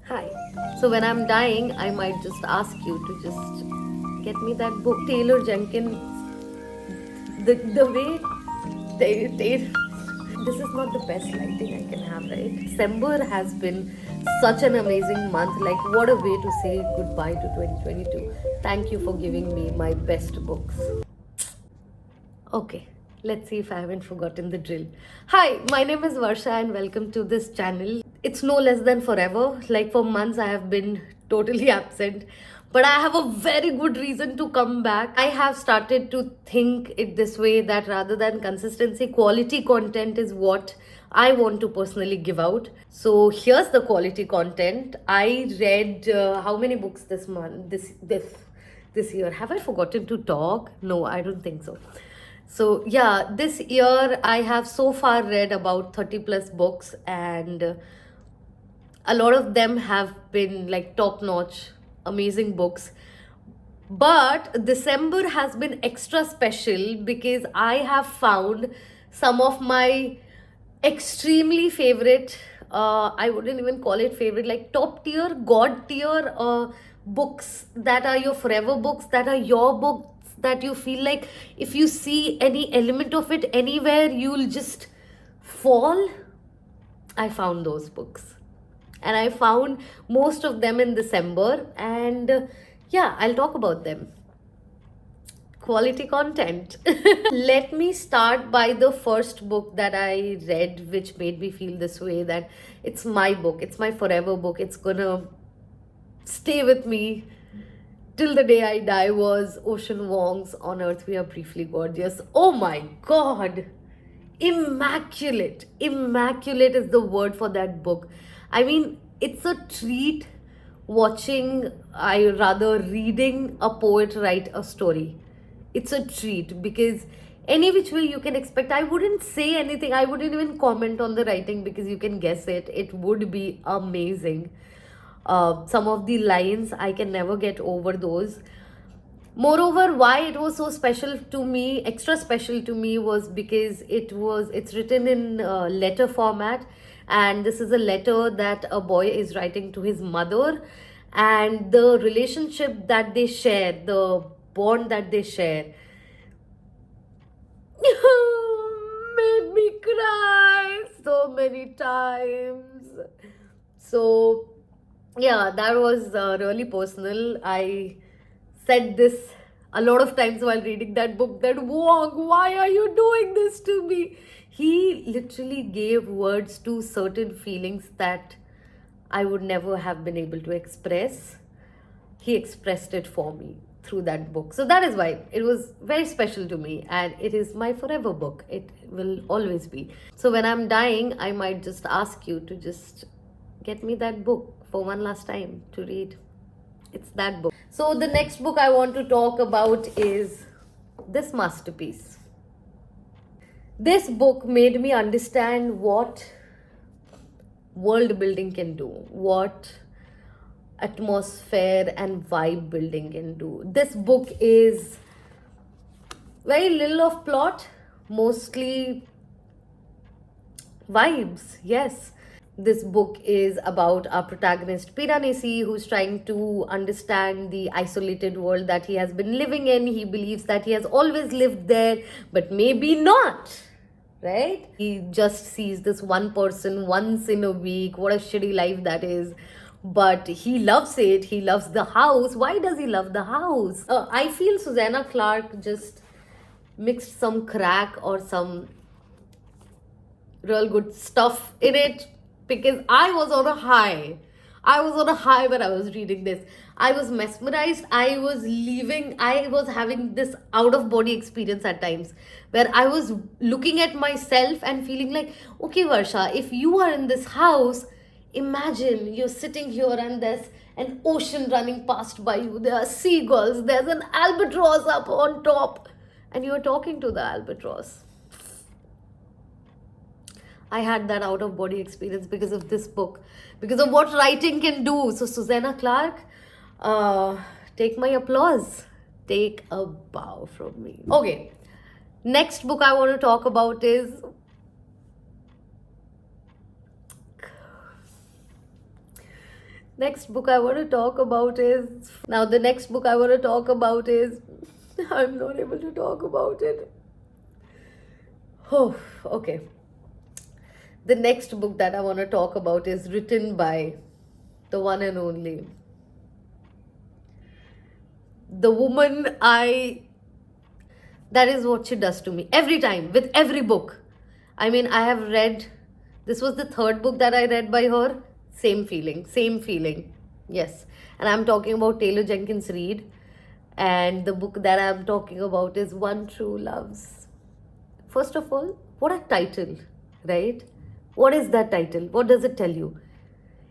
Hi. So when I'm dying, I might just ask you to just get me that book. Taylor Jenkins, the way they this is not the best lighting I can have, right? December has been such an amazing month. Like, what a way to say goodbye to 2022. Thank you for giving me my best books. Okay, let's see if I haven't forgotten the drill. Hi, my name is Varsha and welcome to this channel. It's no less than forever. Like for months, I have been totally absent, but I have a very good reason to come back. I have started to think it this way that rather than consistency, quality content is what I want to personally give out. So here's the quality content. I read how many books this month? This year. Have I forgotten to talk? No, I don't think so. So, yeah, this year I have so far read about 30 plus books, and a lot of them have been like top notch, amazing books. But December has been extra special because I have found some of my extremely favorite, I wouldn't even call it favorite, like top tier, god tier books that are your forever books, that are your books that you feel like if you see any element of it anywhere, you'll just fall. I found those books. And I found most of them in December. And yeah, I'll talk about them. Quality content. Let me start by the first book that I read, which made me feel this way that it's my book, it's my forever book, it's gonna stay with me till the day I die, was Ocean Wong's On Earth We Are Briefly Gorgeous. Oh my god! Immaculate. Immaculate is the word for that book. I mean, it's a treat watching, I rather reading a poet write a story. It's a treat because any which way you can expect, I wouldn't say anything, I wouldn't even comment on the writing because you can guess it. It would be amazing. Some of the lines, I can never get over those. Moreover, why it was so special to me, extra special to me, was because it's written in letter format, and this is a letter that a boy is writing to his mother, and the relationship that they share, the bond that they share, made me cry so many times. So yeah, that was really personal. I said this a lot of times while reading that book, that Wong, why are you doing this to me? He literally gave words to certain feelings that I would never have been able to express. He expressed it for me through that book. So that is why it was very special to me, and it is my forever book. It will always be. So when I'm dying, I might just ask you to just get me that book for one last time to read. It's that book. So the next book I want to talk about is this masterpiece. This book made me understand what world building can do, what atmosphere and vibe building can do. This book is very little of plot, mostly vibes. Yes. This book is about our protagonist Piranesi, who's trying to understand the isolated world that he has been living in. He believes that he has always lived there, but maybe not. Right? He just sees this one person once in a week. What a shitty life that is. But he loves it. He loves the house. Why does he love the house? I feel Susanna Clarke just mixed some crack or some real good stuff in it, because I was on a high. I was on a high when I was reading this. I was mesmerized. I was leaving. I was having this out of body experience at times where I was looking at myself and feeling like, okay, Varsha, if you are in this house, imagine you're sitting here and there's an ocean running past by you. There are seagulls. There's an albatross up on top. And you're talking to the albatross. I had that out of body experience because of this book, because of what writing can do. So, Susanna Clarke, take my applause, take a bow from me. Okay, next book I want to talk about is Next book I want to talk about is now the next book I want to talk about is I'm not able to talk about it. Oh, okay. The next book that I want to talk about is written by the one and only, the woman I, that is what she does to me every time with every book. I mean, I have read, this was the third book that I read by her. Same feeling, same feeling. Yes. And I'm talking about Taylor Jenkins Reid. And the book that I'm talking about is One True Loves. First of all, what a title, right? What is that title? What does it tell you?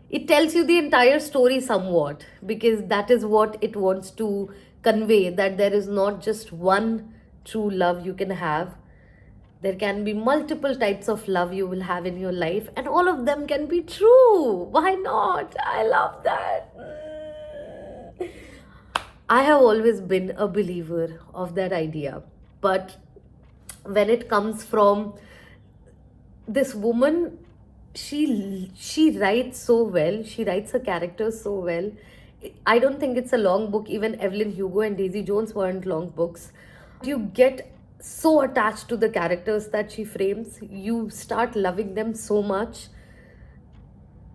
It tells you the entire story somewhat, because that is what it wants to convey, that there is not just one true love you can have. There can be multiple types of love you will have in your life, and all of them can be true. Why not? I love that. I have always been a believer of that idea. But when it comes from this woman, she writes so well. She writes her characters so well. I don't think it's a long book. Even Evelyn Hugo and Daisy Jones weren't long books. You get so attached to the characters that she frames. You start loving them so much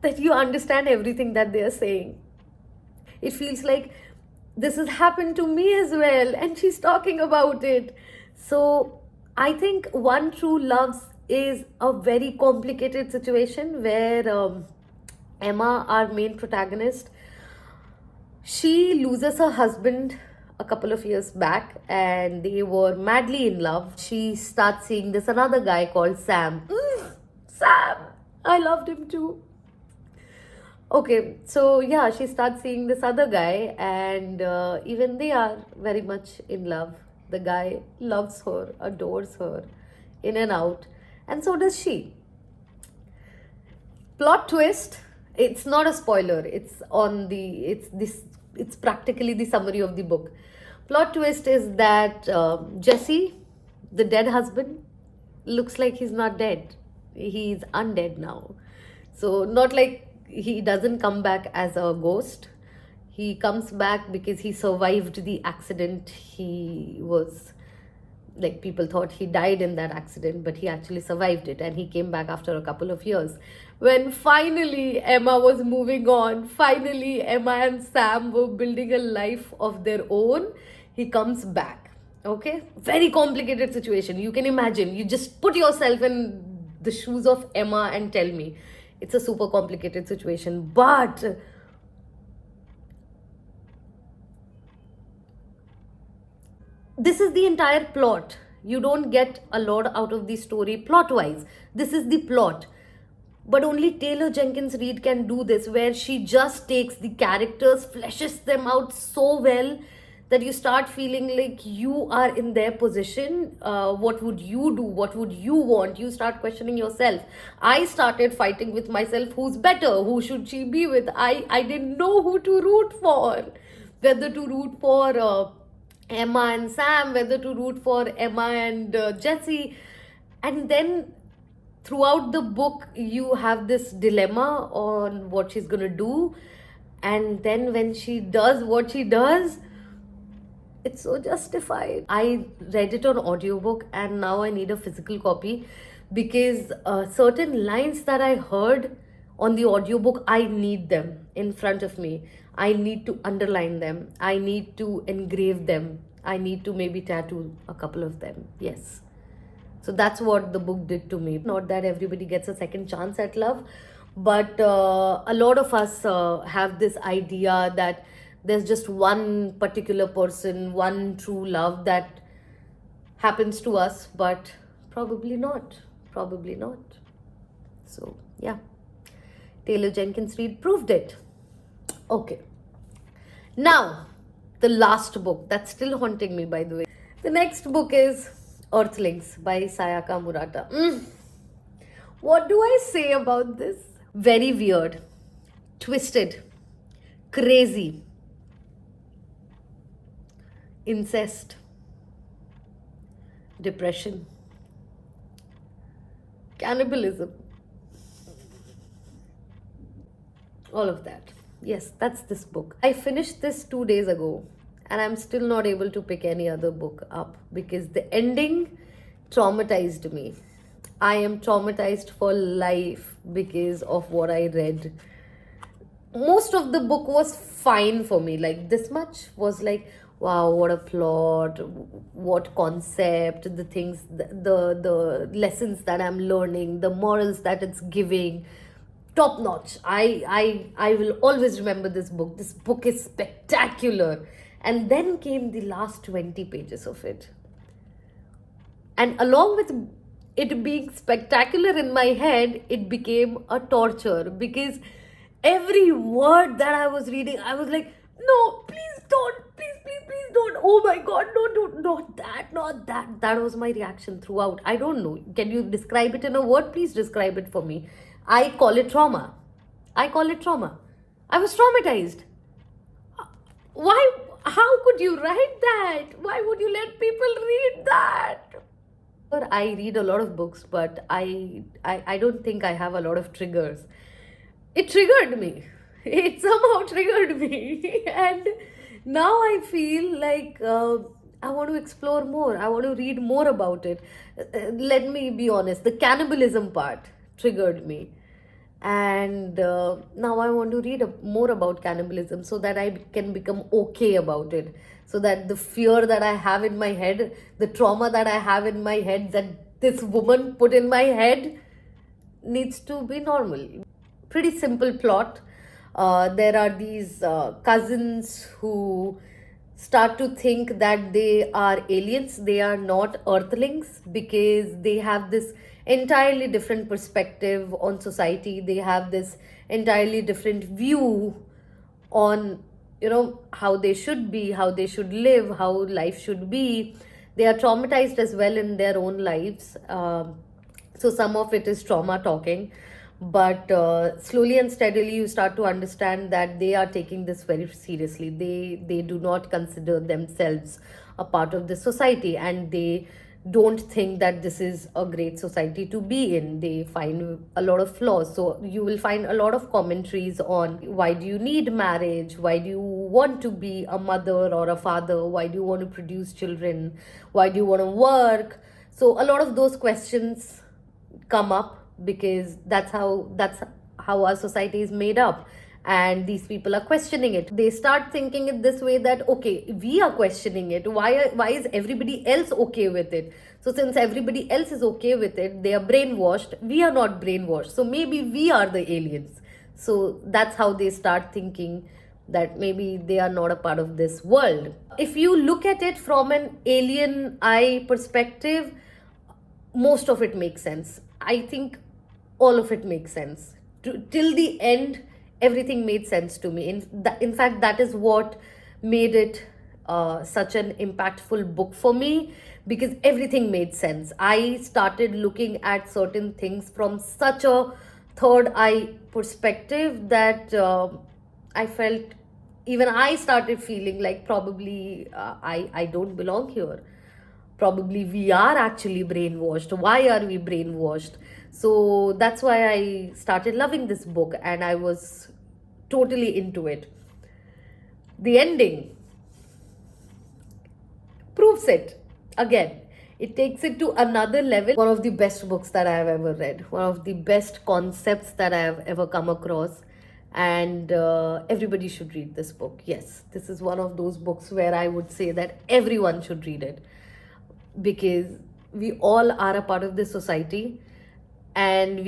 that you understand everything that they are saying. It feels like this has happened to me as well, and she's talking about it. So I think One True Loves is a very complicated situation where Emma, our main protagonist, she loses her husband a couple of years back, and they were madly in love. She starts seeing this another guy called Sam. Sam! I loved him too. Okay, so yeah, she starts seeing this other guy, and even they are very much in love. The guy loves her, adores her, in and out, and so does she. Plot twist, it's not a spoiler, it's practically the summary of the book. Plot twist is that Jesse, the dead husband, looks like he's not dead. He's undead now. So not like he doesn't come back as a ghost. He comes back because he survived the accident. He was, like, people thought he died in that accident, but he actually survived it, and he came back after a couple of years. When finally Emma was moving on, finally Emma and Sam were building a life of their own, he comes back. Okay, very complicated situation. You can imagine, you just put yourself in the shoes of Emma and tell me. It's a super complicated situation, but this is the entire plot. You don't get a lot out of the story plot wise. This is the plot. But only Taylor Jenkins Reid can do this, where she just takes the characters, fleshes them out so well that you start feeling like you are in their position. What would you do? What would you want? You start questioning yourself. I started fighting with myself, who's better? Who should she be with? I didn't know who to root for. Whether to root for Emma and Sam, whether to root for Emma and Jesse. And then throughout the book, you have this dilemma on what she's going to do. And then when she does what she does, it's so justified. I read it on audiobook, and now I need a physical copy, because certain lines that I heard on the audiobook, I need them in front of me. I need to underline them. I need to engrave them. I need to maybe tattoo a couple of them. Yes. So that's what the book did to me. Not that everybody gets a second chance at love, but a lot of us have this idea that there's just one particular person, one true love that happens to us, but probably not. Probably not. So, yeah. Taylor Jenkins Reid proved it. Okay. Now, the last book that's still haunting me, by the way. The next book is Earthlings by Sayaka Murata. What do I say about this? Very weird, twisted, crazy, incest, depression, cannibalism, all of that. Yes, that's this book. I finished this 2 days ago, and I'm still not able to pick any other book up because the ending traumatized me. I am traumatized for life because of what I read. Most of the book was fine for me. Like, this much was like, wow, what a plot, what concept, the things, the lessons that I'm learning, the morals that it's giving, top notch. I will always remember this book. This book is spectacular. And then came the last 20 pages of it, and along with it being spectacular in my head, it became a torture because every word that I was reading, I was like, no, please don't, please don't, oh my god, no, no, not that, not that. That was my reaction throughout. I don't know, can you describe it in a word? Please describe it for me. I call it trauma. I call it trauma. I was traumatized. Why? How could you write that? Why would you let people read that? I read a lot of books, but I don't think I have a lot of triggers. It triggered me. It somehow triggered me, and now I feel like I want to explore more. I want to read more about it. Let me be honest. The cannibalism part triggered me, and now I want to read more about cannibalism so that I can become okay about it, so that the fear that I have in my head, the trauma that I have in my head, that this woman put in my head, needs to be normal. Pretty simple plot. There are these cousins who start to think that they are aliens, they are not earthlings, because they have this entirely different perspective on society. They have this entirely different view on, how they should be, how they should live, how life should be. They are traumatized as well in their own lives. So some of it is trauma talking, but slowly and steadily you start to understand that they are taking this very seriously. They do not consider themselves a part of the society, and they don't think that this is a great society to be in. They find a lot of flaws. So you will find a lot of commentaries on, why do you need marriage, why do you want to be a mother or a father, why do you want to produce children, why do you want to work. So a lot of those questions come up because that's how our society is made up, and these people are questioning it. They start thinking it this way, that okay, we are questioning it, why is everybody else okay with it? So since everybody else is okay with it, they are brainwashed. We are not brainwashed, so maybe we are the aliens. So that's how they start thinking that maybe they are not a part of this world. If you look at it from an alien eye perspective, most of it makes sense. I think all of it makes sense. Till the end, everything made sense to me. In fact, that is what made it such an impactful book for me, because everything made sense. I started looking at certain things from such a third eye perspective that I felt, even I started feeling like probably I don't belong here. Probably we are actually brainwashed. Why are we brainwashed? So that's why I started loving this book, and I was totally into it. The ending proves it again. It takes it to another level. One of the best books that I have ever read, one of the best concepts that I have ever come across. And everybody should read this book. Yes, this is one of those books where I would say that everyone should read it, because we all are a part of this society, and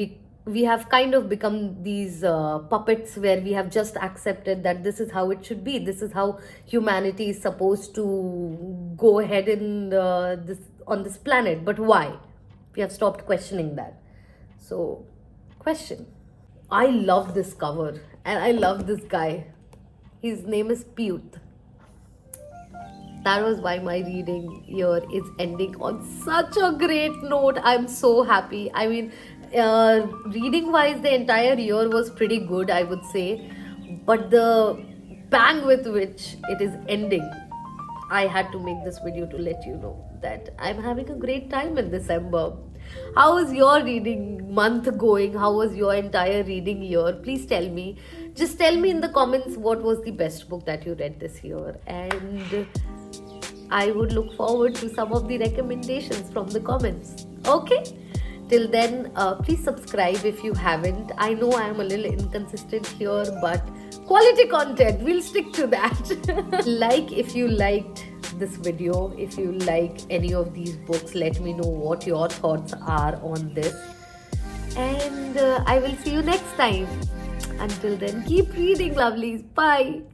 we have kind of become these puppets, where we have just accepted that this is how it should be, this is how humanity is supposed to go ahead in this on this planet. But why? We have stopped questioning that. So question. I love this cover, and I love this guy. His name is Piyut. That was why my reading year is ending on such a great note. I'm so happy. I mean, reading wise, the entire year was pretty good, I would say. But the bang with which it is ending, I had to make this video to let you know that I'm having a great time in December. How is your reading month going? How was your entire reading year? Please tell me. Just tell me in the comments what was the best book that you read this year, and I would look forward to some of the recommendations from the comments. Okay? Till then, please subscribe if you haven't. I know I am a little inconsistent here, but quality content, we'll stick to that. Like if you liked this video, if you like any of these books, let me know what your thoughts are on this. And I will see you next time. Until then, keep reading, lovelies. Bye.